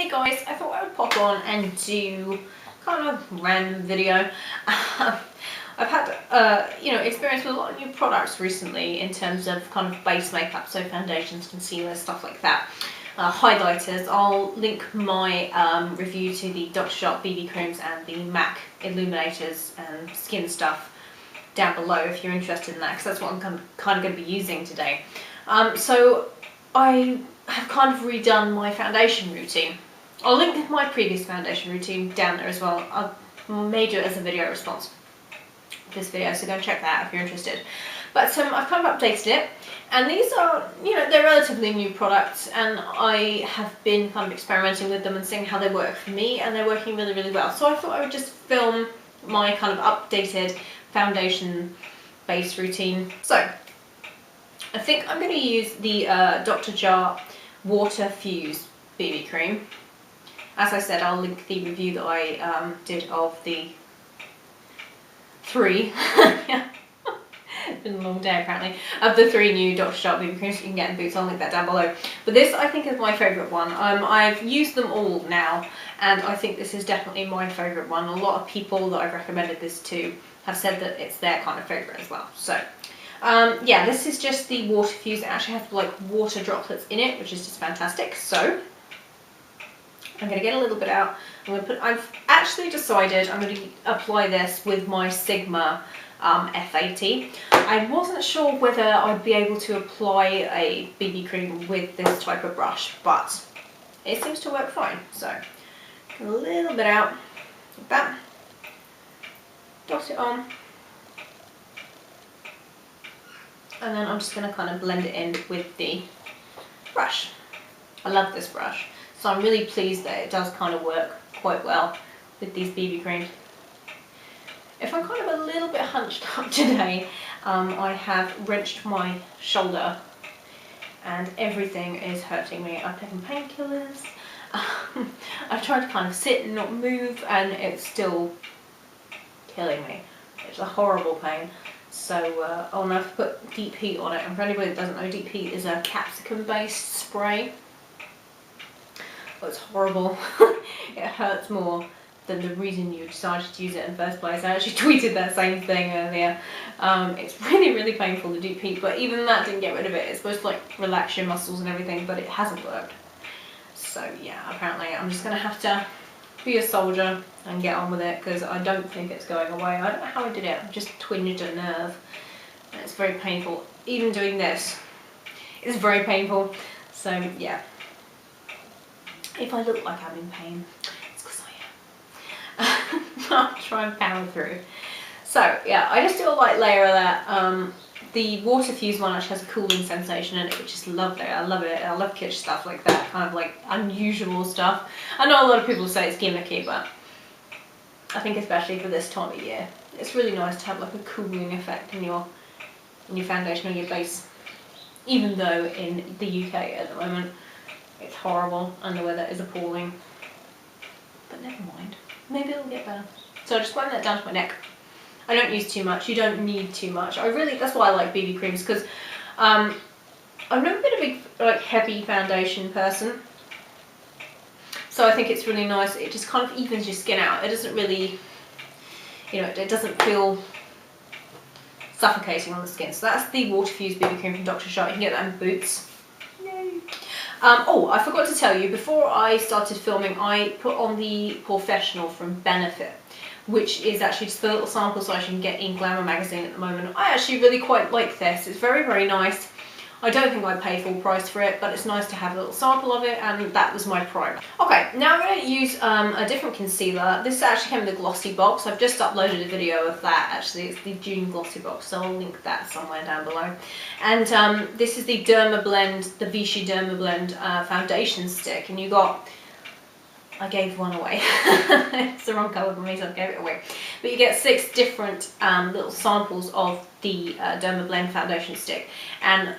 Hey guys, I thought I would pop on and do kind of a random video. I've had experience with a lot of new products recently in terms of kind of base makeup, so foundations, concealers, stuff like that. Highlighters. I'll link my review to the Dr. Sharp BB creams and the MAC illuminators and skin stuff down below if you're interested in that, because that's what I'm kind of going to be using today. So I have kind of redone my foundation routine. I'll link my previous foundation routine down there as well. I made it as a video response to this video, so go and check that out if you're interested. But I've kind of updated it, and these are, they're relatively new products, and I have been kind of experimenting with them and seeing how they work for me, and they're working really, really well. So I thought I would just film my kind of updated foundation base routine. So I think I'm going to use the Dr. Sharp Water Fuse BB cream. As I said, I'll link the review that I did of the three. It's been a long day apparently. Of the three new Dr. Sharp BB creams you can get in Boots, I'll link that down below. But this I think is my favourite one. I've used them all now, and I think this is definitely my favourite one. A lot of people that I've recommended this to have said that it's their kind of favourite as well. So yeah, this is just the water fuse. It actually has like water droplets in it, which is just fantastic. So I'm going to get a little bit out. I've actually decided I'm going to apply this with my Sigma F80. I wasn't sure whether I'd be able to apply a BB cream with this type of brush, but it seems to work fine. So get a little bit out like that, dot it on, and then I'm just going to kind of blend it in with the brush. I love this brush, so I'm really pleased that it does kind of work quite well with these BB creams. If I'm kind of a little bit hunched up today, I have wrenched my shoulder and everything is hurting me. I've taken painkillers. I've tried to kind of sit and not move, and it's still killing me. It's a horrible pain. So I'll now put Deep Heat on it. And for anybody that doesn't know, Deep Heat is a capsicum based spray. Oh, it's horrible. It hurts more than the reason you decided to use it in the first place. I actually tweeted that same thing earlier. It's really, really painful, the Deep Heat, but even that didn't get rid of it. It's supposed to like relax your muscles and everything, but it hasn't worked. So yeah, apparently I'm just going to have to be a soldier and get on with it, because I don't think it's going away. I don't know how I did it. I just twinged a nerve, and it's very painful. Even doing this is very painful. So yeah, if I look like I'm in pain, it's because I am. I'll try and power through. So yeah, I just do a light layer of that. The water fuse one actually has a cooling sensation in it, which is lovely. I love it. I love kitsch stuff like that, kind of like unusual stuff. I know a lot of people say it's gimmicky, but I think especially for this time of year, it's really nice to have like a cooling effect in your foundation or your base. Even though in the UK at the moment it's horrible and the weather is appalling. But never mind. Maybe it'll get better. So I just blend that down to my neck. I don't use too much. You don't need too much. That's why I like BB creams, because I've never been a big like heavy foundation person. So I think it's really nice. It just kind of evens your skin out. It doesn't really, it doesn't feel suffocating on the skin. So that's the Water Fuse BB cream from Dr. Sharp. You can get that in Boots. Yay. Oh, I forgot to tell you, before I started filming, I put on the Porefessional from Benefit, which is actually just the little sample size you can get in Glamour magazine at the moment. I actually really quite like this. It's very, very nice. I don't think I'd pay full price for it, but it's nice to have a little sample of it, and that was my primer. Okay, now I'm going to use a different concealer. This actually came in the glossy box. I've just uploaded a video of that, actually. It's the June glossy box, so I'll link that somewhere down below. And this is the Dermablend, the Vichy Dermablend foundation stick, and I gave one away. It's the wrong colour for me, so I gave it away. But you get 6 different little samples of the Dermablend foundation stick, and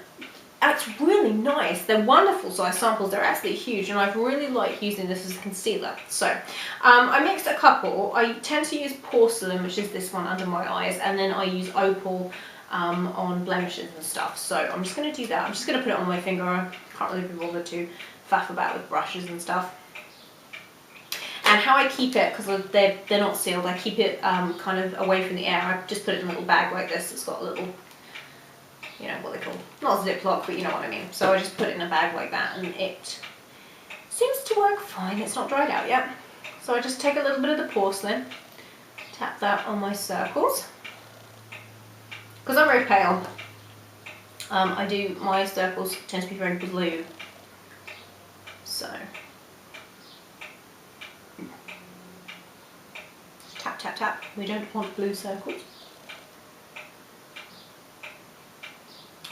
that's really nice. They're wonderful size samples. They're absolutely huge, and I've really liked using this as a concealer. So I mixed a couple. I tend to use Porcelain, which is this one under my eyes, and then I use Opal on blemishes and stuff. So I'm just going to do that. I'm just going to put it on my finger. I can't really be bothered to faff about with brushes and stuff. how I keep it, because they're not sealed, I keep it kind of away from the air. I just put it in a little bag like this. It's got a little, you know, what they call, not a Ziploc, but you know what I mean. So I just put it in a bag like that, and it seems to work fine. It's not dried out yet. So I just take a little bit of the porcelain, tap that on my circles. Because I'm very pale, my circles tend to be very blue. So tap, tap, tap. We don't want blue circles.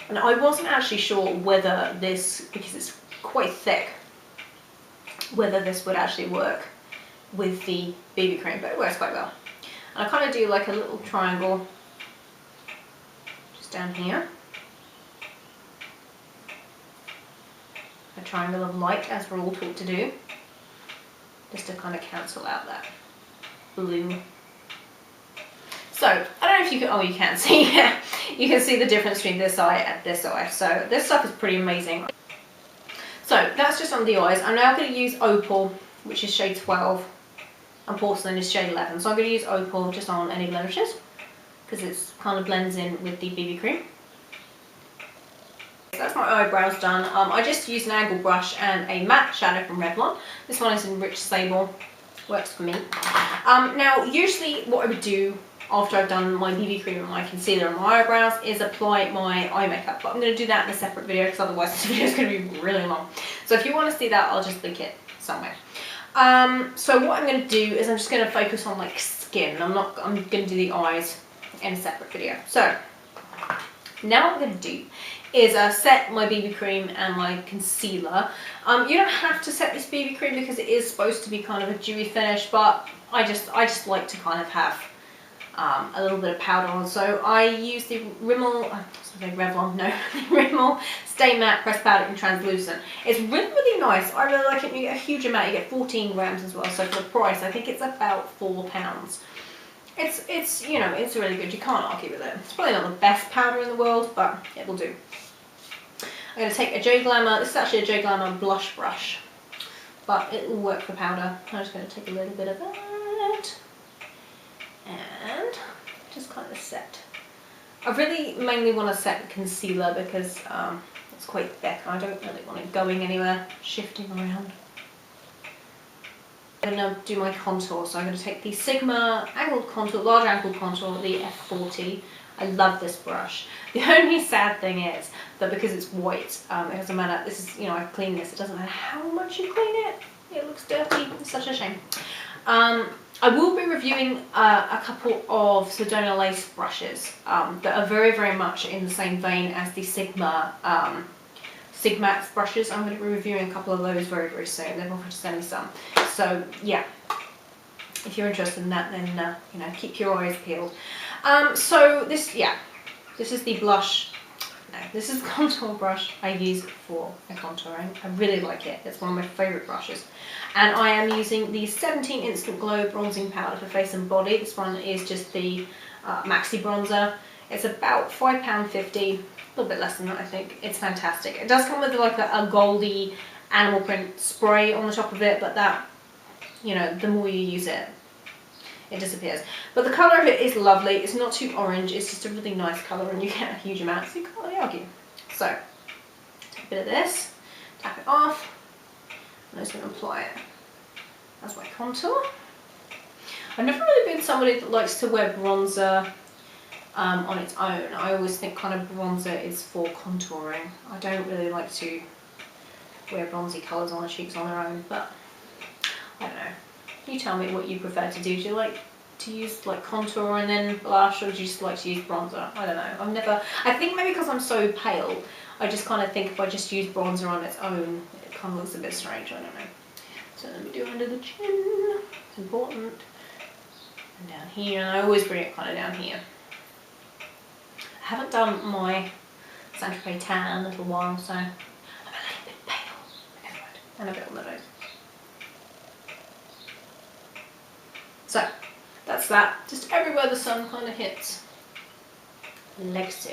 And I wasn't actually sure whether this, because it's quite thick, whether this would actually work with the BB cream, but it works quite well. And I kind of do like a little triangle just down here. A triangle of light, as we're all taught to do, just to kind of cancel out that blue. So, I don't know if you can, oh you can see, you can see the difference between this eye and this eye. So this stuff is pretty amazing. So that's just on the eyes. I'm now going to use Opal, which is shade 12, and Porcelain is shade 11. So I'm going to use Opal just on any blemishes, because it kind of blends in with the BB cream. That's my eyebrows done. I just used an angled brush and a matte shadow from Revlon. This one is in Rich Sable. Works for me. Now, usually what I would do after I've done my BB cream and my concealer and my eyebrows is apply my eye makeup. But I'm going to do that in a separate video, because otherwise this video is going to be really long. So if you want to see that, I'll just link it somewhere. So what I'm going to do is I'm just going to focus on like skin. I'm going to do the eyes in a separate video. So now what I'm going to do is set my BB cream and my concealer. You don't have to set this BB cream because it is supposed to be kind of a dewy finish, but I just like to kind of have a little bit of powder on. So I use the Rimmel, Revlon, no, Rimmel Stay Matte Pressed Powder in Translucent. It's really, really nice. I really like it. You get a huge amount. You get 14 grams as well. So for the price, I think it's about £4. It's you know, it's really good. You can't argue with it. It's probably not the best powder in the world, but it will do. I'm going to take a J Glamour. This is actually a J Glamour blush brush, but it will work for powder. I'm just going to take a little bit of that and just kind of set. I really mainly want to set the concealer because it's quite thick. I don't really want it going anywhere, shifting around. I'm going to do my contour, so I'm going to take the Sigma angled contour, large angled contour, the F40. I love this brush. The only sad thing is that because it's white, it doesn't matter. This is, you know, I've cleaned this. It doesn't matter how much you clean it. It looks dirty. It's such a shame. I will be reviewing a couple of Sedona Lace brushes that are very, very much in the same vein as the Sigma Sigmax brushes. I'm going to be reviewing a couple of those very, very soon. They've offered to send me some. So yeah, if you're interested in that, then you know, keep your eyes peeled. So this is the blush. No, this is the contour brush I use for the contouring. I really like it. It's one of my favourite brushes. And I am using the 17 Instant Glow Bronzing Powder for face and body. This one is just the Maxi Bronzer. It's about £5.50, a little bit less than that I think. It's fantastic. It does come with like a goldy animal print spray on the top of it, but that, you know, the more you use it, it disappears. But the colour of it is lovely. It's not too orange. It's just a really nice colour and you get a huge amount, so you can't really argue. So, take a bit of this, tap it off, and I'm just going to apply it as my contour. I've never really been somebody that likes to wear bronzer on its own. I always think kind of bronzer is for contouring. I don't really like to wear bronzy colours on the cheeks on their own, but I don't know. You tell me what you prefer to do. Do you like to use like contour and then blush, or do you just like to use bronzer? I don't know. I think maybe because I'm so pale, I just kind of think if I just use bronzer on its own, it kind of looks a bit strange. I don't know. So let me do under the chin. It's important. And down here, and I always bring it kind of down here. I haven't done my Saint Tropez tan in a little while, so I'm a little bit pale. And a bit on the nose. So, that's that. Just everywhere the sun kind of hits. Like so.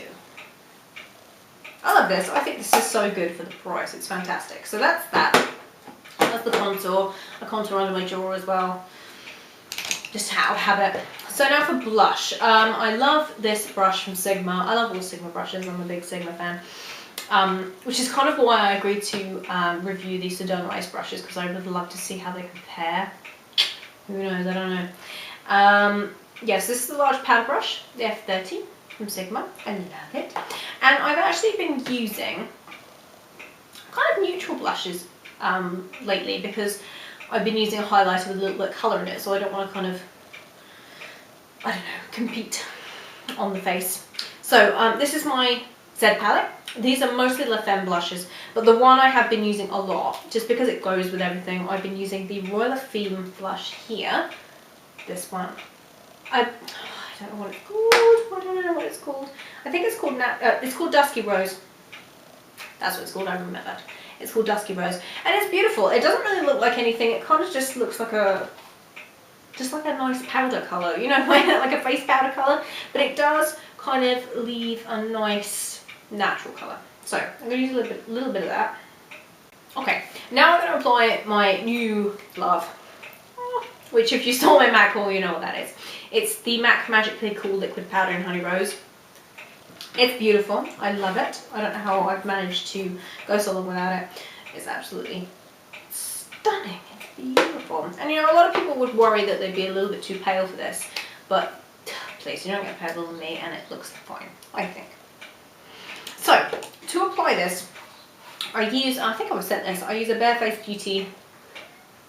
I love this. I think this is so good for the price. It's fantastic. So that's that. That's the contour. A contour under my jaw as well. Just out of habit. So now for blush. I love this brush from Sigma. I love all Sigma brushes. I'm a big Sigma fan. Which is kind of why I agreed to review these Sedona Ice brushes, because I would love to see how they compare. Who knows? I don't know. Yes, this is the large powder brush, the F30 from Sigma. I love it. And I've actually been using kind of neutral blushes lately, because I've been using a highlighter with a little bit of colour in it, so I don't want to kind of, I don't know, compete on the face. So this is my Z palette. These are mostly Effem blushes, but the one I have been using a lot, just because it goes with everything, I've been using the Royal Effem blush here. This one. I don't know what it's called. I don't know what it's called. I think it's called Dusky Rose. That's what it's called, I remember. It's called Dusky Rose. And it's beautiful. It doesn't really look like anything. It kind of just looks like a nice powder colour, you know, like a face powder colour. But it does kind of leave a nice natural colour. So I'm going to use a little bit of that. Okay, now I'm going to apply my new love, which if you saw my MAC haul, you know what that is. It's the MAC Magically Cool Liquid Powder in Honey Rose. It's beautiful. I love it. I don't know how I've managed to go so long without it. It's absolutely stunning. It's beautiful. And you know, a lot of people would worry that they'd be a little bit too pale for this, but please, you don't get paler than me, and it looks fine, I think. So, to apply this, I think I was sent this, I use a Barefaced Beauty.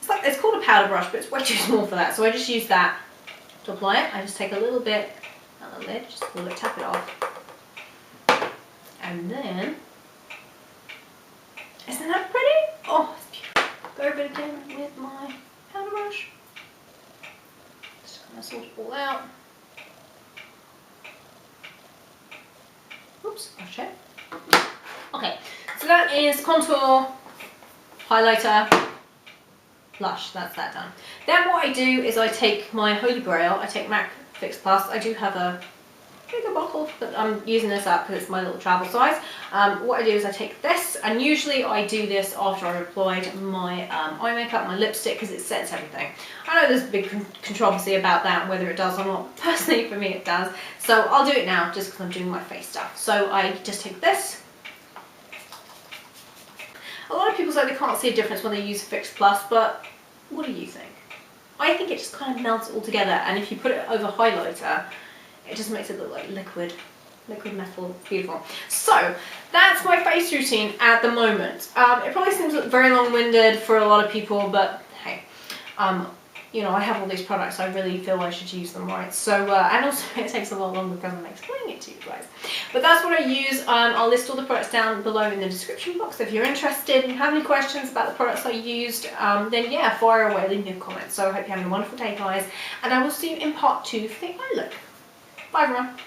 It's called a powder brush, but it's way too small for that, so I just use that to apply it. I just take a little bit on the lid, just a little bit, tap it off. And then, isn't that pretty? Oh, it's beautiful. Go over it again with my powder brush. Just kind of sort it all out. Oops, brush it. Okay, so that is contour, highlighter, blush. That's that done. Then what I do is I take my Holy Grail. I take M.A.C Fix Plus. I do have a bigger bottle, but I'm using this up because it's my little travel size. What I do is I take this, and usually I do this after I've applied my eye makeup, my lipstick, because it sets everything. I know there's a big controversy about that and whether it does or not. Personally, for me it does. So I'll do it now just because I'm doing my face stuff. So I just take this. A lot of people say they can't see a difference when they use Fix Plus, but what do you think? I think it just kind of melts it all together, and if you put it over highlighter, it just makes it look like liquid metal. Beautiful. So that's my face routine at the moment. It probably seems very long-winded for a lot of people, but hey, you know, I have all these products, I really feel I should use them right. So, and also it takes a lot longer because I'm explaining it to you guys. But that's what I use. I'll list all the products down below in the description box if you're interested and have any questions about the products I used. Then yeah, fire away, leave me a comment. So I hope you're having a wonderful day, guys, and I will see you in part 2 for the eye look. Bye everyone.